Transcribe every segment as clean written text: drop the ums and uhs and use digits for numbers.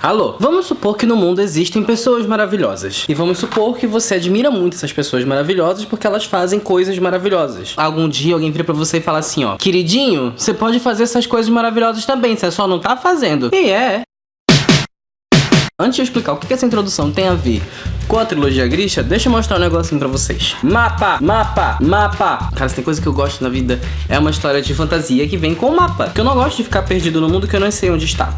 Alô, vamos supor que no mundo existem pessoas maravilhosas. E vamos supor que você admira muito essas pessoas maravilhosas porque elas fazem coisas maravilhosas. Algum dia alguém vira pra você e fala assim, ó: queridinho, você pode fazer essas coisas maravilhosas também, você só não tá fazendo. E é. Antes de eu explicar o que essa introdução tem a ver com a trilogia Grisha, deixa eu mostrar um negocinho pra vocês. Mapa. Cara, se tem coisa que eu gosto na vida, é uma história de fantasia que vem com o mapa. Porque eu não gosto de ficar perdido no mundo que eu não sei onde está.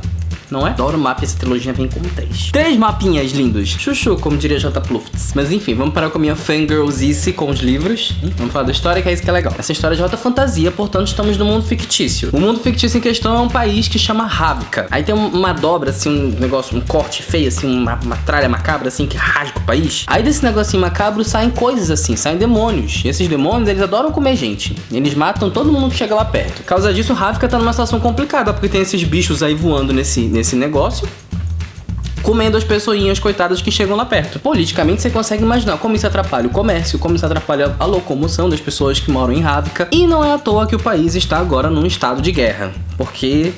Não é? Adoro o mapa e essa trilogia vem com 3. 3 mapinhas lindos. Chuchu, como diria J. Plufts. Mas enfim, vamos parar com a minha fangirlzice com os livros. Vamos falar da história, que é isso que é legal. Essa história é de alta fantasia, portanto estamos no mundo fictício. O mundo fictício em questão é um país que chama Ravnica. Aí tem uma dobra, assim, um negócio, um corte feio, assim, uma tralha macabra, assim, que rasga o país. Aí desse negocinho macabro saem coisas assim, saem demônios. E esses demônios, eles adoram comer gente. Eles matam todo mundo que chega lá perto. Por causa disso, Ravnica tá numa situação complicada, porque tem esses bichos aí voando nesse negócio, comendo as pessoinhas coitadas que chegam lá perto. Politicamente, você consegue imaginar como isso atrapalha o comércio, como isso atrapalha a locomoção das pessoas que moram em Ravnica. E não é à toa que o país está agora num estado de guerra, porque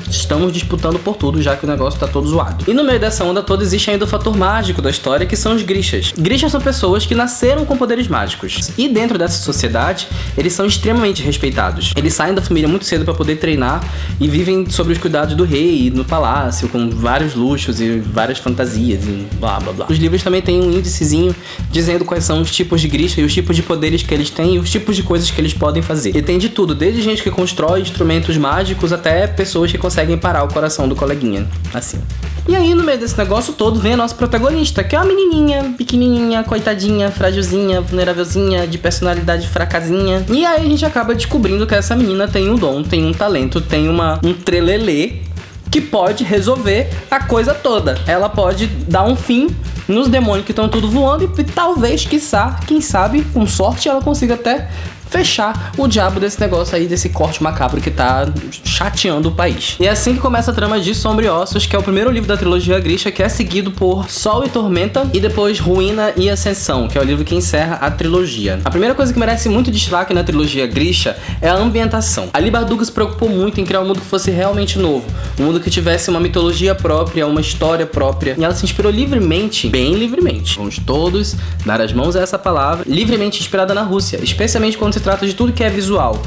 estamos disputando por tudo, já que o negócio tá todo zoado. E no meio dessa onda toda existe ainda o fator mágico da história, que são os Grishas. Grishas são pessoas que nasceram com poderes mágicos. E dentro dessa sociedade, eles são extremamente respeitados. Eles saem da família muito cedo para poder treinar e vivem sob os cuidados do rei no palácio, com vários luxos e várias fantasias e blá blá blá. Os livros também têm um índicezinho dizendo quais são os tipos de Grisha e os tipos de poderes que eles têm e os tipos de coisas que eles podem fazer. E tem de tudo, desde gente que constrói instrumentos mágicos até pessoas que conseguem parar o coração do coleguinha, assim. E aí, no meio desse negócio todo, vem a nossa protagonista, que é uma menininha, pequenininha, coitadinha, frágilzinha, vulnerávelzinha, de personalidade fracasinha. E aí a gente acaba descobrindo que essa menina tem um dom, tem um talento, tem um trelelê que pode resolver a coisa toda. Ela pode dar um fim nos demônios que estão tudo voando e talvez, quiçá, quem sabe, com sorte, ela consiga até fechar o diabo desse negócio aí, desse corte macabro que tá chateando o país. E é assim que começa a trama de Sombra e Ossos, que é o primeiro livro da trilogia Grisha, que é seguido por Sol e Tormenta e depois Ruína e Ascensão, que é o livro que encerra a trilogia. A primeira coisa que merece muito destaque na trilogia Grisha é a ambientação. A Leigh Bardugo se preocupou muito em criar um mundo que fosse realmente novo, um mundo que tivesse uma mitologia própria, uma história própria, e ela se inspirou livremente, bem livremente, vamos todos dar as mãos a essa palavra, livremente inspirada na Rússia, especialmente quando se trata de tudo que é visual,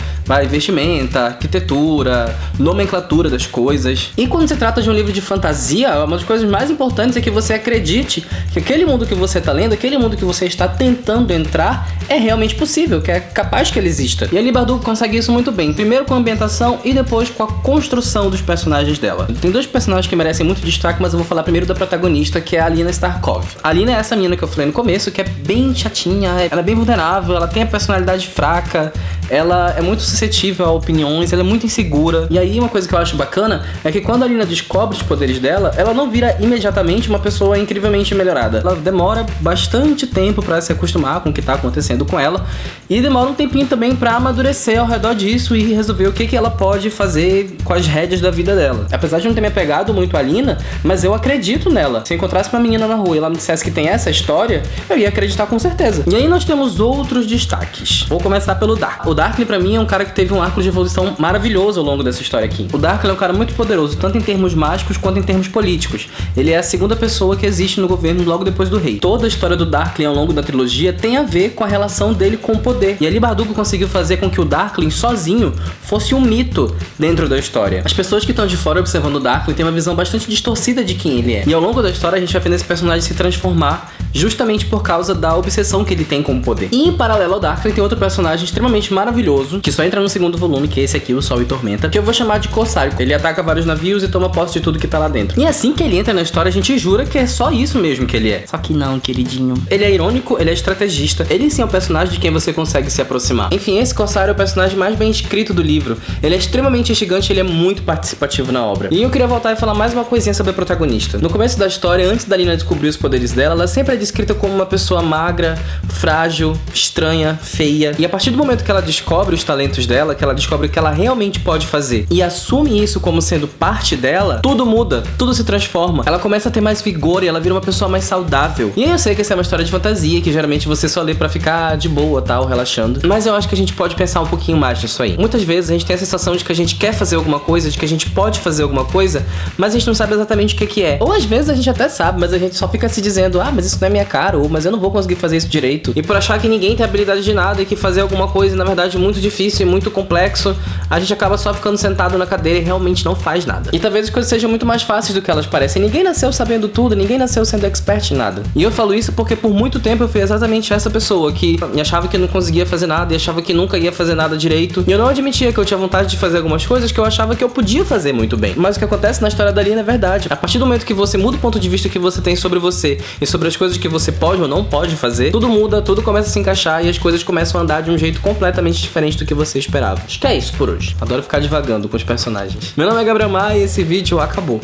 vestimenta, arquitetura, nomenclatura das coisas. E quando se trata de um livro de fantasia, uma das coisas mais importantes é que você acredite que aquele mundo que você está lendo, aquele mundo que você está tentando entrar, é realmente possível, que é capaz que ele exista. E a Leigh Bardugo consegue isso muito bem, primeiro com a ambientação e depois com a construção dos personagens dela. Tem 2 personagens que merecem muito destaque, mas eu vou falar primeiro da protagonista, que é a Alina Starkov. A Alina é essa menina que eu falei no começo, que é bem chatinha, ela é bem vulnerável, ela tem a personalidade fraca, ela é muito suscetível a opiniões, ela é muito insegura. E aí uma coisa que eu acho bacana é que quando a Alina descobre os poderes dela, ela não vira imediatamente uma pessoa incrivelmente melhorada. Ela demora bastante tempo pra se acostumar com o que tá acontecendo com ela e demora um tempinho também pra amadurecer ao redor disso e resolver o que ela pode fazer com as rédeas da vida dela. Apesar de não ter me apegado muito a Alina, mas eu acredito nela. Se eu encontrasse uma menina na rua e ela me dissesse que tem essa história, eu ia acreditar com certeza. E aí nós temos outros destaques. Vou começar pelo Dark. O Darkling pra mim é um cara que teve um arco de evolução maravilhoso ao longo dessa história aqui. O Darkling é um cara muito poderoso, tanto em termos mágicos quanto em termos políticos. Ele é a segunda pessoa que existe no governo logo depois do rei. Toda a história do Darkling ao longo da trilogia tem a ver com a relação dele com o poder. E a Leigh Bardugo conseguiu fazer com que o Darkling sozinho fosse um mito dentro da história. As pessoas que estão de fora observando o Darkling têm uma visão bastante distorcida de quem ele é. E ao longo da história a gente vai vendo esse personagem se transformar justamente por causa da obsessão que ele tem com o poder. E em paralelo ao Darkling tem outro personagem extremamente maravilhoso, que só entra no segundo volume, que é esse aqui, o Sol e Tormenta, que eu vou chamar de Corsário. Ele ataca vários navios e toma posse de tudo que tá lá dentro. E assim que ele entra na história, a gente jura que é só isso mesmo que ele é. Só que não, queridinho. Ele é irônico, ele é estrategista. Ele sim é um personagem de quem você consegue se aproximar. Enfim, esse Corsário é o personagem mais bem escrito do livro. Ele é extremamente instigante, ele é muito participativo na obra. E eu queria voltar e falar mais uma coisinha sobre a protagonista. No começo da história, antes da Alina descobrir os poderes dela, ela sempre é descrita como uma pessoa magra, frágil, estranha, feia. E a partir do momento que ela descobre os talentos dela, que ela descobre que ela realmente pode fazer e assume isso como sendo parte dela, tudo muda, tudo se transforma. Ela começa a ter mais vigor e ela vira uma pessoa mais saudável. E aí eu sei que essa é uma história de fantasia, que geralmente você só lê pra ficar de boa, tal, relaxando. Mas eu acho que a gente pode pensar um pouquinho mais nisso aí. Muitas vezes a gente tem a sensação de que a gente quer fazer alguma coisa, de que a gente pode fazer alguma coisa, mas a gente não sabe exatamente o que é. Ou às vezes a gente até sabe, mas a gente só fica se dizendo, ah, mas isso não é minha cara, ou mas eu não vou conseguir fazer isso direito. E por achar que ninguém tem habilidade de nada e que fazer alguma coisa, na verdade, é muito difícil e muito complexo, a gente acaba só ficando sentado na cadeira e realmente não faz nada. E talvez as coisas sejam muito mais fáceis do que elas parecem. Ninguém nasceu sabendo tudo, ninguém nasceu sendo expert em nada. E eu falo isso porque por muito tempo eu fui exatamente essa pessoa que achava que não conseguia fazer nada e achava que nunca ia fazer nada direito. E eu não admitia que eu tinha vontade de fazer algumas coisas que eu achava que eu podia fazer muito bem. Mas o que acontece na história da Lina é verdade. A partir do momento que você muda o ponto de vista que você tem sobre você e sobre as coisas que você pode ou não pode fazer, tudo muda, tudo começa a se encaixar e as coisas começam a andar de um jeito completamente diferente do que você esperava. Acho que é isso por hoje. Adoro ficar divagando com os personagens. Meu nome é Gabriel Maia e esse vídeo acabou.